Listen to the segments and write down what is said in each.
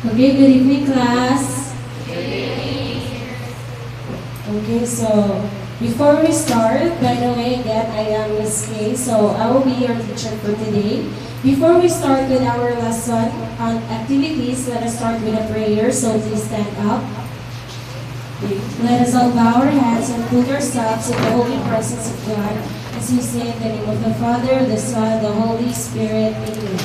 Okay, good evening, class. Okay, so before we start, by the way, again, I am Miss Kay, so I will be your teacher for today. Before we start with our lesson on activities, let us start with a prayer, so please stand up. Let us all bow our heads and put ourselves in the holy presence of God as we say in the name of the Father, the Son, the Holy Spirit. Amen.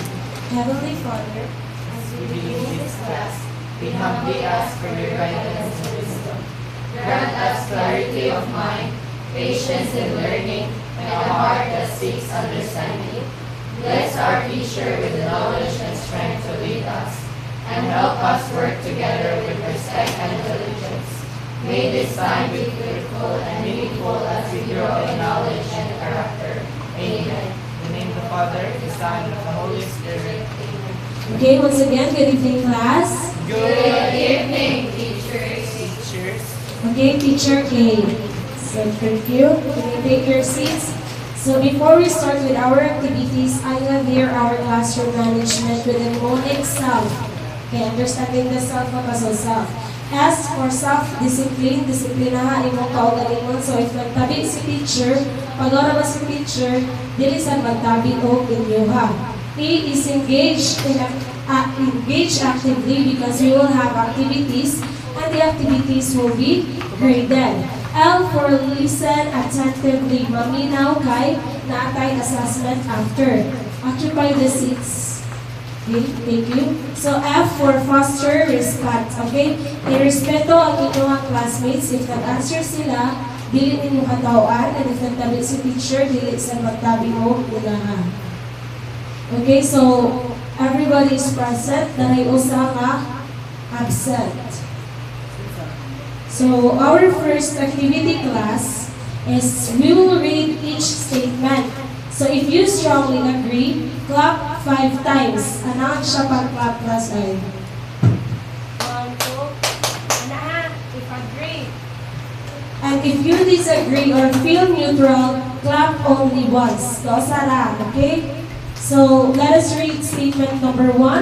Heavenly Father, as we begin this class, We humbly ask for your guidance and wisdom. Grant us clarity of mind, patience in learning, and a heart that seeks understanding. Bless our teacher with the knowledge and strength to lead us, and help us work together with respect and diligence. May this time be fruitful and meaningful as we grow in knowledge and character. Amen. In the name of the Father, the Son, and the Holy Spirit. okay, once again, good evening, class. Good evening, teachers. Teachers. Okay, Teacher K. So thank you. Can you take your seats? So before we start with our activities, I have here our classroom management with the mnemonic self. Okay, understanding the self of as self. S for self-discipline, disiplinaha imong kaugalingon. So if nagtabi si teacher, pag ora ba si teacher, dili sa magtabi o inyuha. A is engage actively because we will have activities and the activities will be graded. L for listen attentively. Maminaw kay naatay assessment after. Occupy the seats. Okay, thank you. So F for foster respect. Okay, irespeto ang inyong classmates. If nag-answer sila, dili ninyo katawaan. And if nagtabi si teacher, dili sa magtabi mo unahan. Okay, so everybody is present. Naray usa ka absent. So our first activity class is we will read each statement. So if you strongly agree, clap 5 times. Anaan siya pag-clap class ay? 1, 2, anaan, if agree. And if you disagree or feel neutral, clap only once. So, sara, okay? So let us read statement number 1. I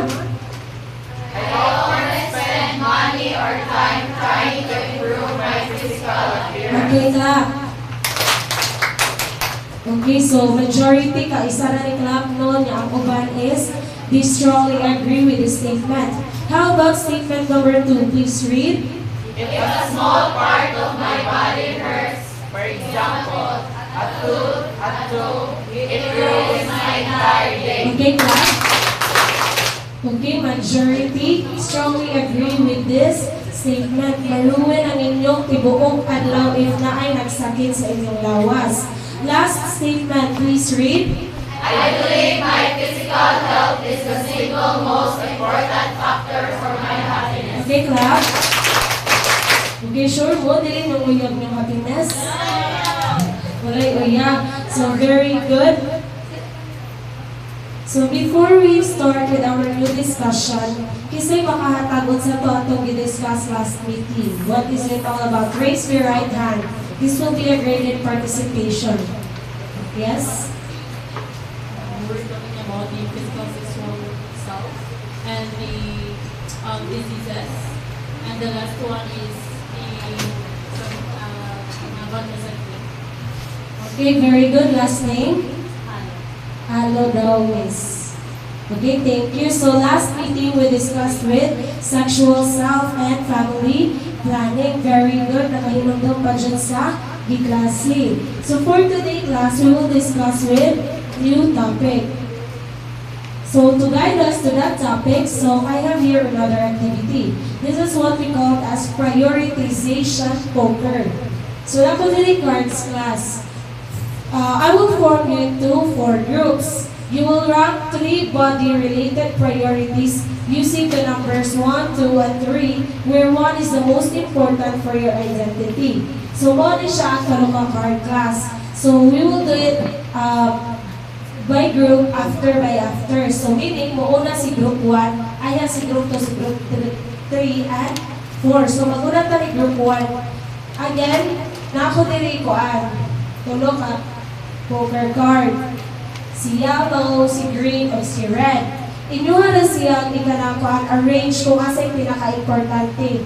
don't want to spend money or time trying to improve my physical appearance. Okay, clap. Okay, so majority ka isa na ni clap no, niya ang uban is they strongly agree with the statement. How about statement number 2? Please read. If a small part of my body hurts, For example, a tooth, a toe, it ruins my entire day. Okay, clap. Okay, majority strongly agree with this statement. Maluwin ang inyong tibuok adlaw if na ay nagsakit sa inyong lawas. Last statement, please read. I believe my physical health is the single most important factor for my happiness. Okay, clap. Okay, sure mo, dili nang uyab ng happiness. Walay uyab. So, very good. So, before we start with our new discussion, kisay makahatagot sa to atong i-discuss last meeting. What is it all about? Raise your right hand. This will be a graded participation. Yes? We're talking about the physical sexual self and the diseases. And the last one is the contraceptive. Okay, very good. Last name? Hello daw, miss. Okay, thank you. So last meeting we discussed with sexual self and family planning. Very good. Nakahinumdum pa dyan sa giklase. So for today class, we will discuss with new topic. So to guide us to that topic, so I have here another activity. This is what we call as prioritization poker. So that will be cards class. I will form you into 4 groups. You will rank 3 body-related priorities using the numbers 1, 2, and 3, where 1 is the most important for your identity. So 1 is siya ang kaluka card class. So we will do it by group, after by after. So meaning, mauna si group 1, ayan si group 2, si group 3, and 4. So maguna ta ni group 1. Again, na ako diri ko tulo ka poker card. Si yellow, si green, o si red. Inyuha na siya ikanako arrange kung asay pinaka-importante.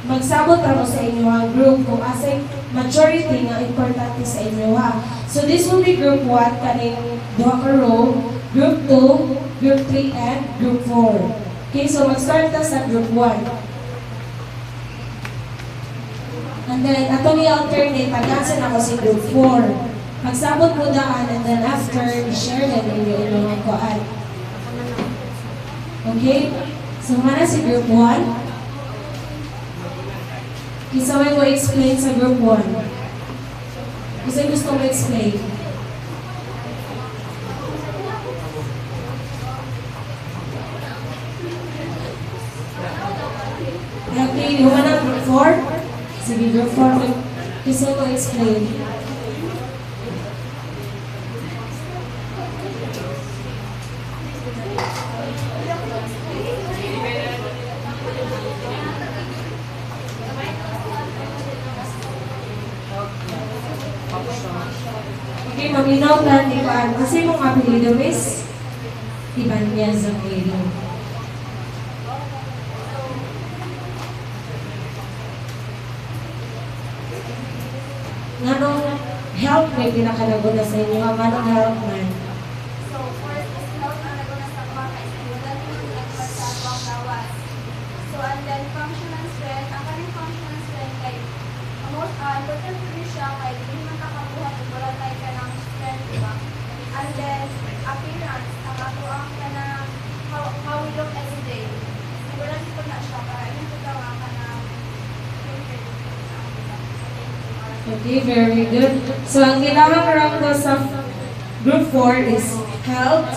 Magsabot ra mo sa inyong group kung asay majority nga importante sa inyo ha. So this will be group 1 kaning duha ka row, group 2, group 3 and group 4. Okay, so mag-start ta sa group 1. And then atong i-alternate pag-answer ako si group 4. Magsabot mo daan and then after i-share na ninyo inyong kuan. Okay? So mana si group 1? Isa may ko explain sa group 1. Isa gusto mo explain. Okay, yung na group 4? Sige, group 4. Isa mo explain. Okay, maminaw na ni Juan. Kasi mong apelido, Miss? Ibanez ang apelido. Nganong help may pinakalago na sa inyo? Nganong help man? So, first is health ang naguna sa mga kaibigan mo nagpas sa buwang gawas. So, and then function and strength. Ang kaning function and strength kay most important po siya kay hindi man kakabuhat kung wala tayo ka ng strength, diba? And then appearance. Ang ato ang ka na how we look every day. Wala ko na siya para yun po daw ang ka na Okay, very good. So, ang ginawang rango sa group 4 is health,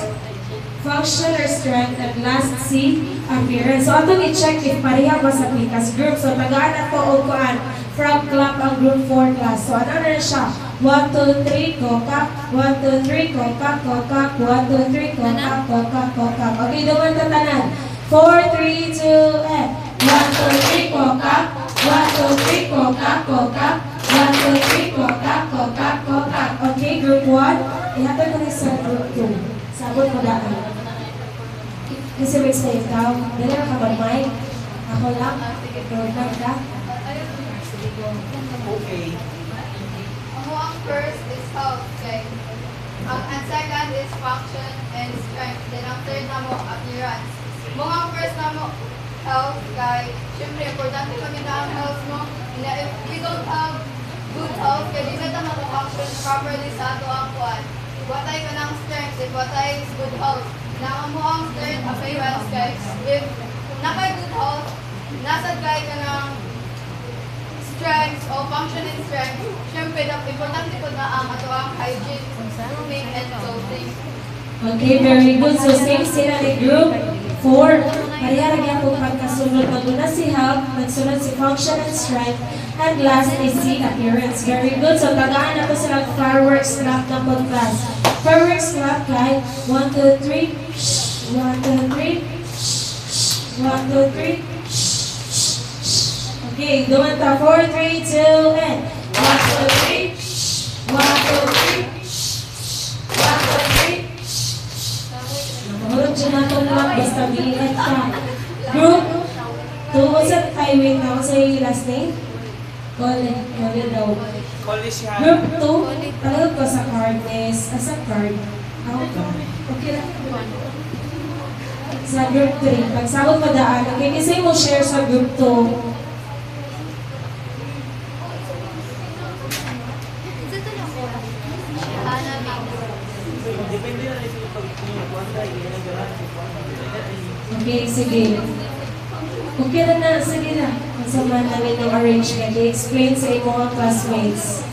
function or strength, and last C, appearance. So, atong i-check if pareha ba sa Pikas group. So, tagaan na to o kuan from club ang group 4 class. So, ano na siya? 1, 2, 3, kokak. 1, 2, 3, kokak, kokak. 1, 2, 3, kokak, kokak, kokak. Okay, duman ta tanan. 4, 3, 2, and 1, 2, 3, kokak. 1, 2, 3, kokak, kokak. 1, 2, 3, kokak, kokak, kokak. Okay, group 1. Ihatag ko rin sa group 2. Sabot mo daan. Kasi may explain ka. Dali ka mag-mic. Ako lang. Program ka. Okay. Ang first is health, okay? Ang second is function and strength. Then ang third na mo, appearance. Mga first na mo, health, kay, syempre, importante kami na ang health mo. And if we don't have good health, kaya di na function properly sa ato ang kuwan. Watay ka ng strength, if watay is good health. Na mo ang third appearance, guys. If nakay good health, nasad kay ka ng strength o function and strength, syempre, importante po na ang ato ang hygiene, grooming, and clothing. Okay, very good. So, same sila ni group 4. Pareha rin po pagkasunod. Maguna si health, nagsunod si function and strength, and last is si appearance. Very good. So, tagaan na po sila fireworks clap na po class. Fireworks clap kay 1, 2, 3, 1, 2, 3, 1, 2, 3, okay, doon ta 4, 3, 2, and 1, 2, 3, 1, 2, 3, 1, 2, 3. Mahulog siya na ito lang, basta bilit ka. Group 2, sa timing na ako sa yung last name? Kole daw. College siya. Group 2, talagod ko sa card is, sa card. Ako ka. Okay lang. Sa group 3, pagsabot mo daan, okay, kasi mo share sa group 2. Okay, sige. Okay na, sige na. Kasama namin yung arrangement. I-explain sa iyong mga classmates.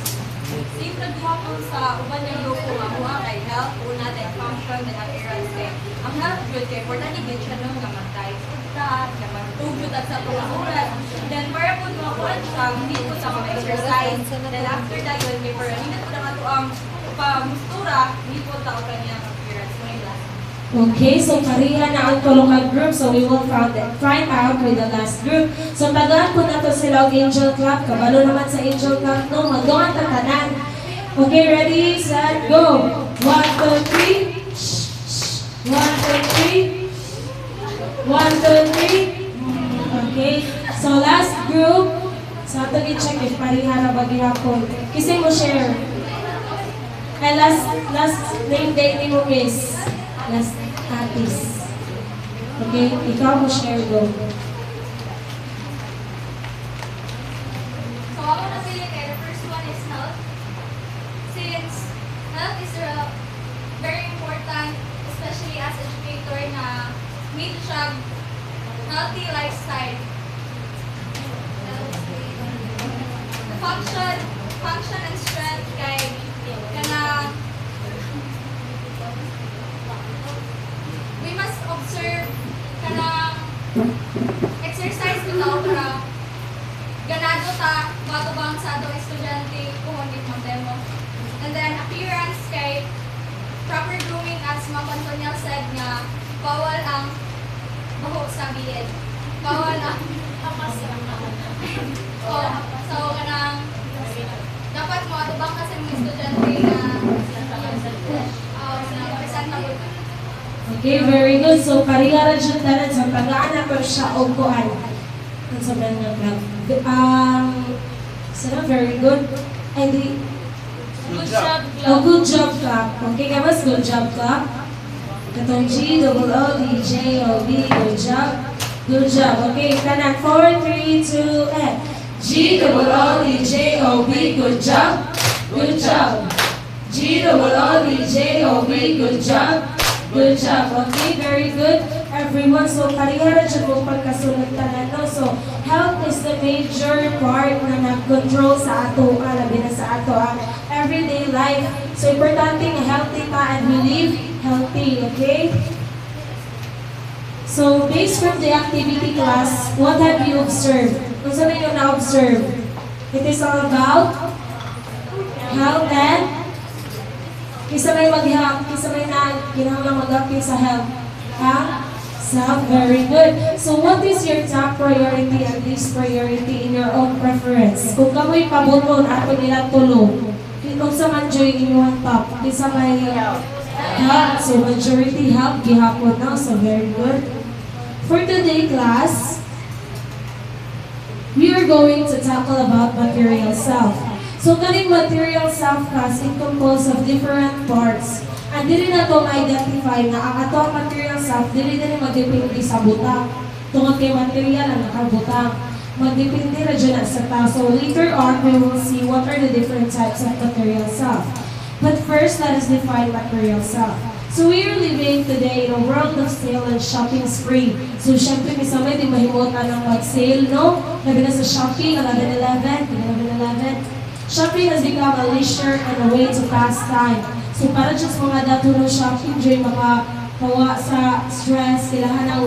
Same naghapon sa uban ng grupo nga mga kay health, una din function, then appearance kay. Ang health good kay importante din siya nung namatay punta, namatugod at sa pulamuran. Then para po makuhan siya, hindi po sa mga exercise. Then after that, yun, may para hindi po na ito ang pamustura, hindi po tao kanya appearance. May last. Okay, so pareha na ang tulungan group. So we will find out with the last group. So tagaan po na to sila ang Angel Club. Kabalo naman sa Angel Club. No, magdoon tatanan. Okay, ready, set, go. 1, 2, 3. 1, 2, 3. 1, 2, 3. 1, 2, 3. Okay. So last group. So ato i-check if parihara ba gihapon. Kasi mo share. Ay last name day ni mo miss. Last artist. Okay, ikaw mo share go. So ako na pili kay the first one is health. Since health is very important, especially as educator na need siya healthy lifestyle. The function and strength kay kana we must observe kana exercise bitaw para ganado ta matubang sa atong estudyante kung hindi mo demo. And then appearance kay proper grooming as Ma'am Antonia said nga bawal ang baho sa bilid. Bawal ang hapas lang. So kanang dapat mo atubang kasi mga estudyante na presentable. Okay, very good. So parihara dyan tanan sa tagaan ko siya o kuan. Ang sobrang nag-vlog. So very good. And Good job, oh, good job clap. Okay, guys, good job clap. Katong G-O-O-D-J-O-B, good job. Good job. Okay, kanan 4, 3, 2, and G-O-O-D-J-O-B, good job. Good job. G-O-O-D-J-O-B, good job. Good job. Okay, very good. Everyone, so parihara dyan mo pagkasunod tanan, no? So, health is the major part na nag-control sa ato, labi na sa ato, everyday life. So, importante nga healthy pa and we live healthy, okay? So, based from the activity class, what have you observed? Kung saan ninyo na-observe? It is all about health and kisa may mag-help, kisa may kinahanglan mag-update sa health. Ha? Self, very good. So what is your top priority and least priority in your own preference? Kung kamoy pabuton ato nila tulong, kung sa man joy inyong top, kisa may health. So majority health, gihapon na. So very good. For today class, we are going to tackle about material self. So kaning material self class is composed of different parts. And dili na ito ma-identify na ang ato material self, dili magdepende sa butang. Tungod kay material ang nakabutang. Magdepende na dyan sa tao. So later on, we will see what are the different types of material self. But first, let us define material self. So we are living today in a world of sale and shopping spree. So syempre, misa may di mahimutan ng mag-sale, no? Labi na sa Shopee, 11-11. Shopping has become a leisure and a way to pass time. So para dyan sa mga dato ng shopping, dyan makapawa sa stress, kailangan ng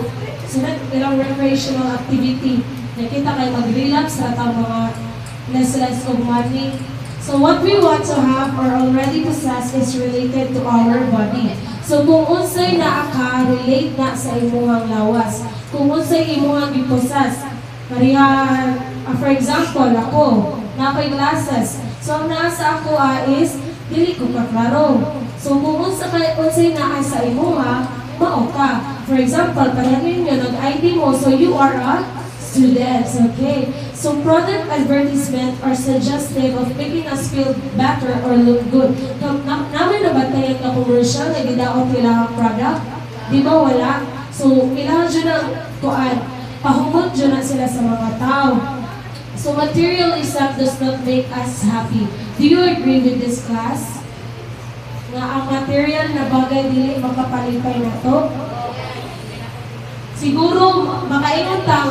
ilang recreational activity. Nakita kayo mag-relapse at ang mga less of money. So what we want to have or already possess is related to our body. So kung unsay na relate na sa imuhang lawas, kung unsay imuhang i-possess, for example, ako, na ako'y glasses. So, ang nasa ako is, dili ko kaklaro. So, kung unsay na ay sa imuha, mao ka. For example, parangin nyo, nag-ID mo, so you are a student, okay? So, product advertisement are suggestive of making us feel better or look good. Namin na ba tayo na commercial na gidaot kailangan product? Di ba wala? So, kailangan dyan ang kuan. Pahumot dyan na sila sa mga tao. So materialism does not make us happy. Do you agree with this class? Na ang material na bagay dili makapalipay na to? Siguro makaingon ta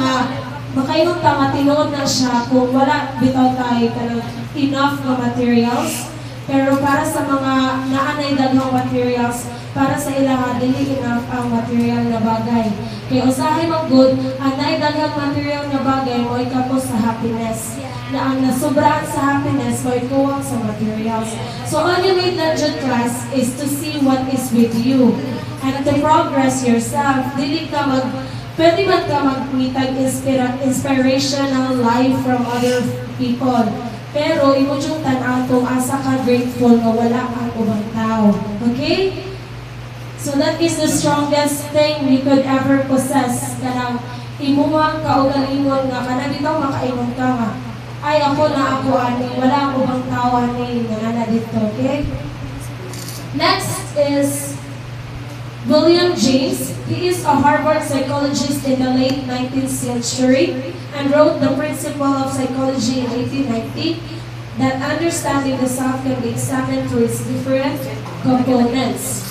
nga tinuod na siya kung wala bitaw tayo kanang enough na materials. Pero para sa mga naanay daghang materials, para sa ilang dili enough ang material na bagay. Kaya usahay mag-good, ang naidaghang material na bagay mo ikapos sa happiness. Na ang nasobraan sa happiness mo ikuwang sa materials. So all you need na dyan class is to see what is with you. And to progress yourself. Pwede man ka magmitag inspirational life from other people. Pero imo yung tanaw kung asa ka grateful na wala ang ubang tao. Okay? So that is the strongest thing we could ever possess. Kanang imuhang kaugalingon nga kana bitaw makainom ka nga. Ay ako na ako ani, wala ako bang tao ani nga na dito, okay? Next is William James. He is a Harvard psychologist in the late 19th century and wrote The Principle of Psychology in 1890 that understanding the self can be examined through its different components.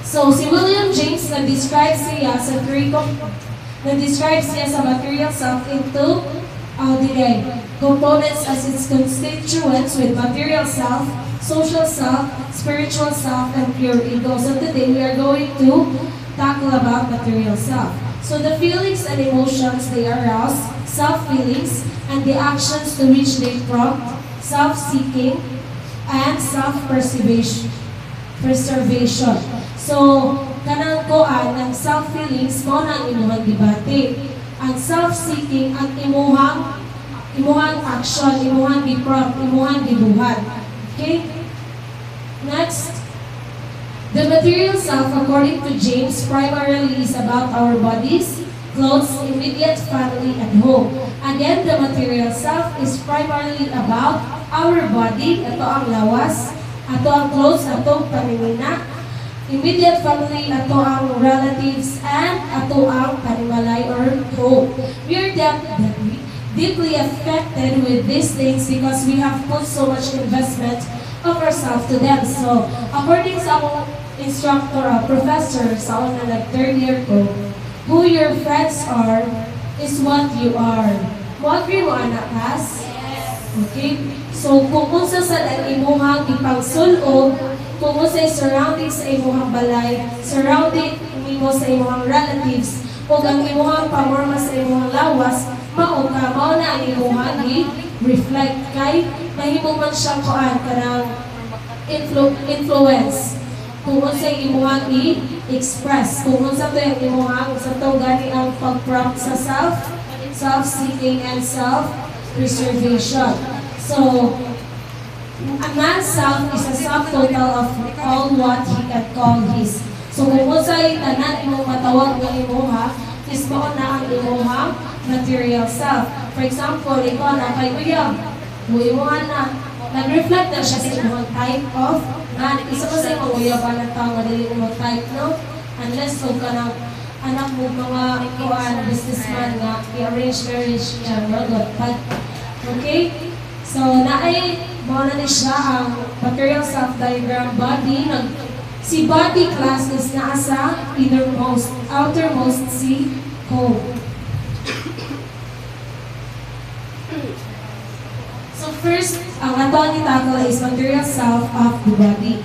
So, si William James nag-describe siya sa nag-describe siya sa material self into components as its constituents with material self, social self, spiritual self, and pure ego. So today we are going to tackle about material self. So the feelings and emotions they arouse, self-feelings, and the actions to which they prompt, self-seeking, and self-preservation. So, kanang koan, ang self-feelings mo na ang imuhang debate. Ang self-seeking, ang imuhang action, imuhang di-prompt, imuhang dibuhat. Okay? Next, the material self, according to James, primarily is about our bodies, clothes, immediate family, and home. Again, the material self is primarily about our body, ito ang lawas, ito ang clothes, ito ang panimina, immediate family, ito ang relatives, and ito ang panimalay or home. We are deeply affected with these things because we have put so much investment of ourselves to them. So, according sa akong instructor, professor, sa una nag-third year ko, who your friends are is what you are. Mo-agree mo, anak, has? Okay? So, kung unsa sa imuhang ipagsulog, kung unsa surroundings sa imuhang balay, surrounding mo sa imuhang relatives, o ang imuhang pamorma sa imuhang lawas, mao na ang imuhang i-reflect kay mahimo man siyang kuan kanang influence kung unsa imuhang i-express kung unsa to yung imuhang sa to gani ang pag-prompt sa self-seeking and self-preservation. So a man's self is a subtotal of all what he can call his. So kung unsay tanan imong matawag nga imuha is mao na ang imuhang material self. For example, ikaw na kay Uyab, buimuhan na, nag-reflect na siya sa imong type of man. Isa ko sa imong Uyab, anong tao nga dali imong type, no? Unless so ka ng anak mo mga ikuan, businessman nga, i-arrange marriage niya, but okay? So, naay, mo na ni siya ang material self diagram body, si body class is nasa innermost, outermost si home. So first, ang ato ni tackle is material self of the body.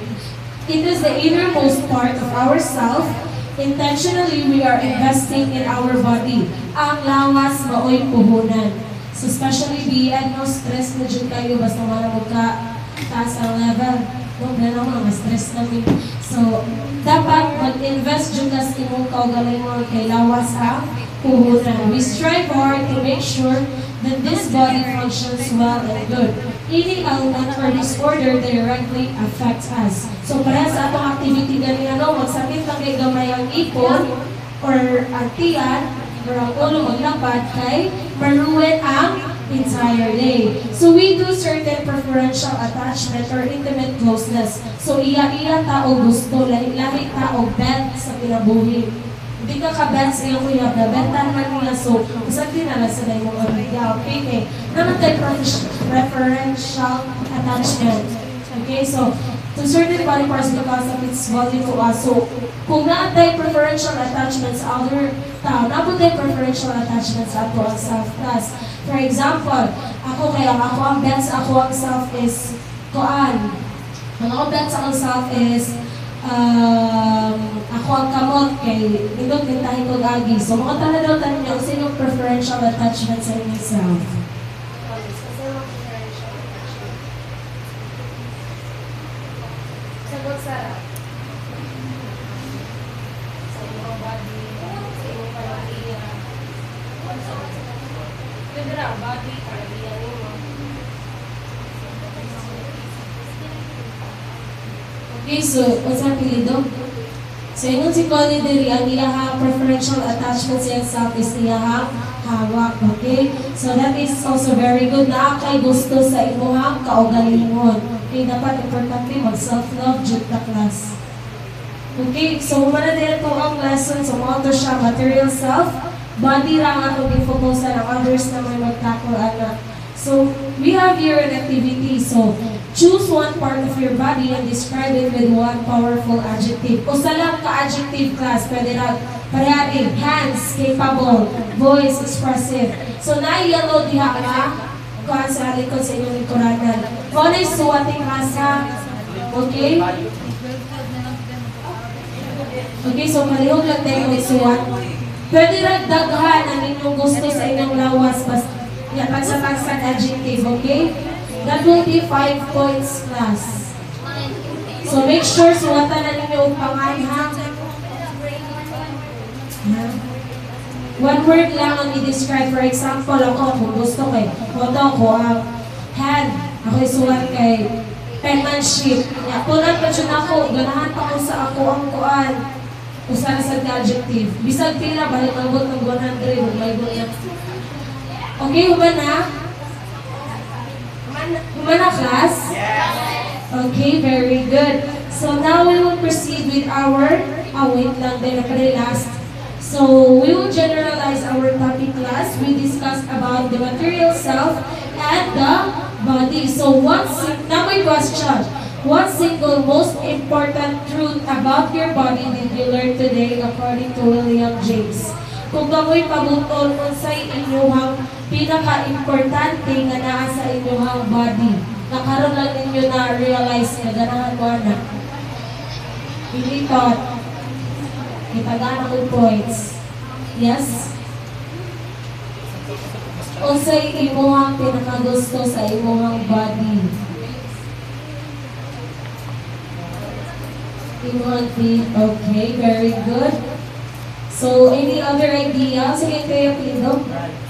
It is the innermost part of our self. Intentionally, we are investing in our body. Ang lawas maoy puhunan. So especially no stress na dyan kayo, basta wala mo ka taas ang level. No, na mga stress namin. So, dapat mag-invest dyan sa imong kaugalay mo kay lawas ang puhunan. We strive hard to make sure that this body functions well and good. Any ailment or disorder directly affects us. So, para sa atong activity gani magsakit lang kay gamay ang ipon or ang tiyan or ang ulo maglapad kay maruin ang entire day. So, we do certain preferential attachment or intimate closeness. So, iya tao gusto, lahi tao bet sa kinabuhi. Hindi ka ka-bet sa iyong kuya, betan man niya. So, usag din na sa dahi mong amiga. Okay, naman tayo preferential attachment. Okay, so, to certain body parts because of its value to us. So, kung naatay preferential attachments sa other tao, naabot tayo preferential attachments sa ato ang self-class. For example, ako ang bet sa ako ang self is kuan. Ang ako bet sa akong self is ako ang kamot kay nindot kintahin ko gagi. So, mga tanong niyo, sino preferential attachment sa inyong self? Sagot sa imong body, sa imong pamilya. Pwede na, body, pamilya mo. Okay, so, what's ang pilido? So ingon si Connie diri ang iyahang preferential attachment sa self is iyahang hawak, okay? So that is also very good na kay gusto sa imuhang kaugalingon. Okay, dapat importante mag-self-love jud ta class. Okay, so mana din ito ang lesson sa mga to siya, material self, body lang ako i-focus ang others na may mag-tackle anak. So, we have here an activity. So, choose one part of your body and describe it with one powerful adjective. Usa lang ka-adjective class, pwede na parehari, hands, capable, voice, expressive. So, na-yellow diha ka, kuhaan sa likod sa inyong likoranan. Kung ano yung suwating rasa, okay? Okay, so malihog lang tayo magsuwat. Pwede rin daghan ang inyong gusto sa inyong lawas, basta pagsang adjective, okay? That will be 5 points class. So make sure suwatan na ninyo ang pangalan. One word lang ang i-describe. For example, ako kung gusto kay photo ko ang hand. Ako isuwat kay penmanship. Punan pa dyan ako. Ganahan pa ko sa ako ang kuan. Usa sa adjective. Bisag pila, balik ang ng 100. May good. Okay, humana? Humana class? Yes. Okay, very good. So now we will proceed with our, wait lang din, last. So we will generalize our topic class. We discussed about the material self and the body. So now my question, what single most important truth about your body did you learn today according to William James? Kung kamoy pabutol unsay inyong pinaka-importante nga naa sa inyong body, nakaroon lang ninyo na realize na ganahan mo na. Pilitot. Ipagana ko points. Yes? Unsay inyong pinaka-gusto sa inyong body? Okay, very good. So, any other idea? Sige, kayo, Pindo.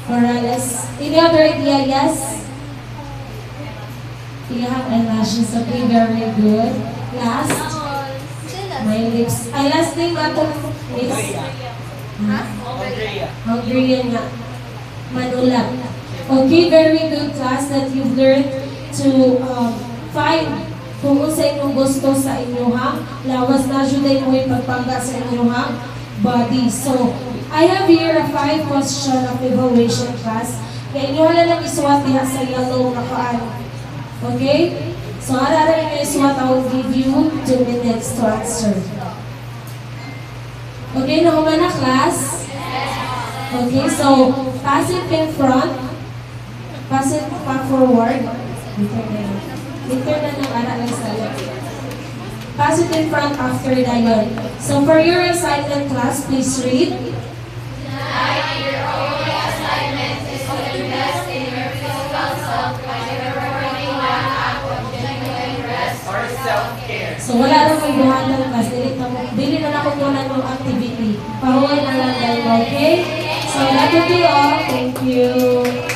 Morales. Any other idea? Yes? You have eyelashes. Okay, very good. Last? My lips. Ay, last name ba ito? Miss? Hungry nga. Manula. Okay, very good class that you've learned to find kung sa inyong gusto sa inyong lawas na juday mo yung pagpangga sa inyong body. So, I have here a 5 question of evaluation class. Kaya inyo wala lang isuwat diha sa yellow na kaan. Okay? So, ara inyo isuwat, I will give you 2 minutes to answer. Okay, nakuha na class? Okay, so, pass it in front. Pass it forward. Later na ng ara lang sa pass it in front after that yun. So for your assignment class, please read. Tonight, your only assignment is to invest in your physical self by performing one act of genuine rest Or self-care. So wala na may buhatan class. Dili na ako muna ng activity. Pahuway na lang tayo, okay? So that will be all. Thank you.